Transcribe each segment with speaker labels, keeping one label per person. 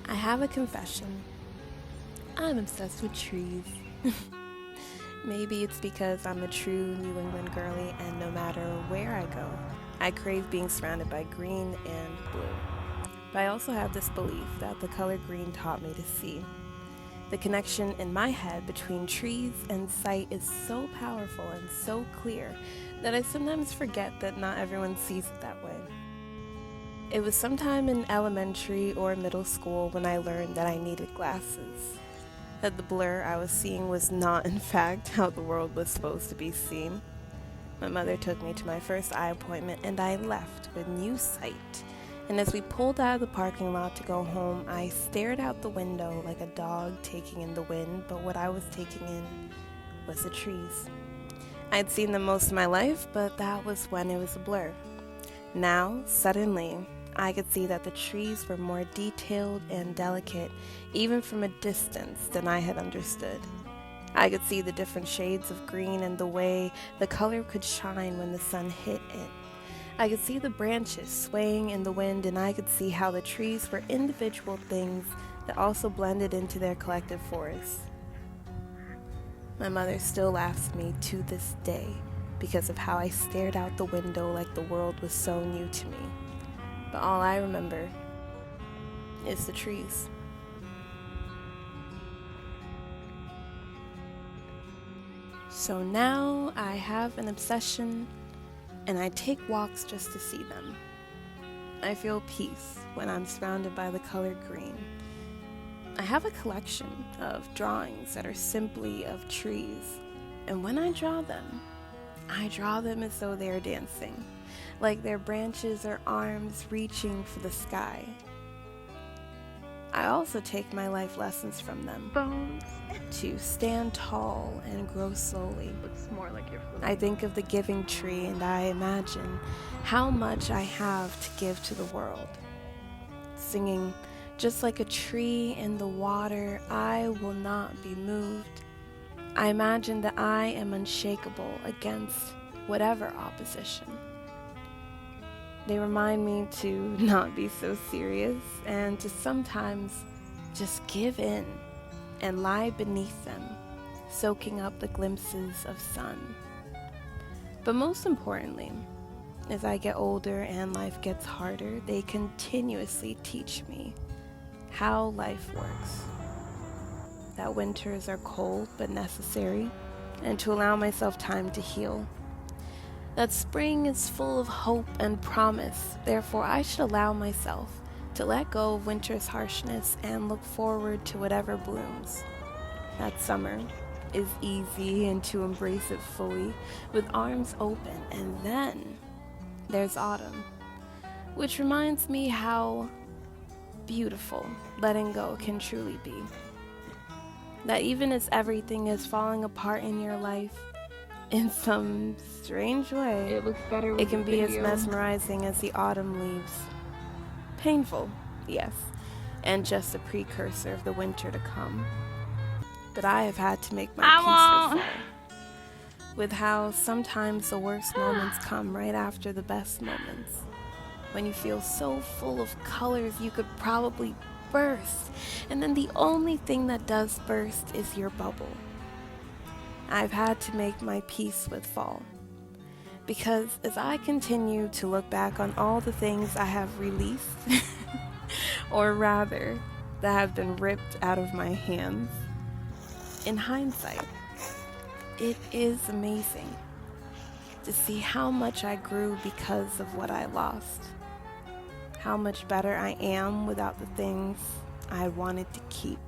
Speaker 1: I have a confession. I'm obsessed with trees. Maybe it's because I'm a true New England girly, and no matter where I go, I crave being surrounded by green and blue. But I also have this belief that the color green taught me to see. The connection in my head between trees and sight is so powerful and so clear that I sometimes forget that not everyone sees it that way. It was sometime in elementary or middle school when I learned that I needed glasses. That the blur I was seeing was not, in fact, how the world was supposed to be seen. My mother took me to my first eye appointment and I left with new sight. And as we pulled out of the parking lot to go home, I stared out the window like a dog taking in the wind, but what I was taking in was the trees. I'd seen them most of my life, but that was when it was a blur. Now, suddenly, I could see that the trees were more detailed and delicate, even from a distance, than I had understood. I could see the different shades of green and the way the color could shine when the sun hit it. I could see the branches swaying in the wind, and I could see how the trees were individual things that also blended into their collective forest. My mother still laughs at me to this day because of how I stared out the window like the world was so new to me. But all I remember is the trees. So now I have an obsession, and I take walks just to see them. I feel peace when I'm surrounded by the color green. I have a collection of drawings that are simply of trees, and when I draw them as though they are dancing, like their branches or arms reaching for the sky. I also take my life lessons from them.
Speaker 2: Bones.
Speaker 1: To stand tall and grow slowly.
Speaker 2: Looks more like you're floating.
Speaker 1: I think of the giving tree and I imagine how much I have to give to the world. Singing, just like a tree in the water, I will not be moved. I imagine that I am unshakable against whatever opposition. They remind me to not be so serious and to sometimes just give in and lie beneath them, soaking up the glimpses of sun. But most importantly, as I get older and life gets harder, they continuously teach me how life works. That winters are cold but necessary, and to allow myself time to heal. That spring is full of hope and promise, therefore I should allow myself to let go of winter's harshness and look forward to whatever blooms. That summer is easy and to embrace it fully with arms open. And then there's autumn, which reminds me how beautiful letting go can truly be. That even as everything is falling apart in your life, in some strange way,
Speaker 2: It looks better with
Speaker 1: it can
Speaker 2: the
Speaker 1: be as
Speaker 2: video.
Speaker 1: mesmerizing as the autumn leaves. Painful, yes, and just a precursor of the winter to come. But I have had to make my peace with how sometimes the worst moments come right after the best moments. When you feel so full of colors you could probably burst, and then the only thing that does burst is your bubble. I've had to make my peace with fall, because as I continue to look back on all the things I have released, or rather, that have been ripped out of my hands, in hindsight, it is amazing to see how much I grew because of what I lost, how much better I am without the things I wanted to keep.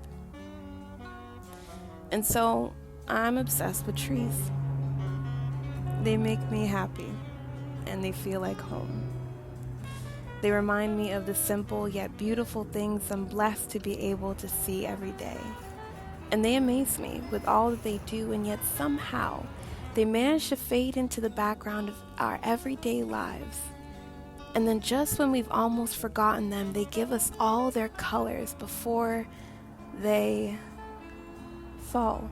Speaker 1: And so, I'm obsessed with trees. They make me happy, and they feel like home. They remind me of the simple yet beautiful things I'm blessed to be able to see every day. And they amaze me with all that they do, and yet somehow they manage to fade into the background of our everyday lives. And then just when we've almost forgotten them, they give us all their colors before they fall.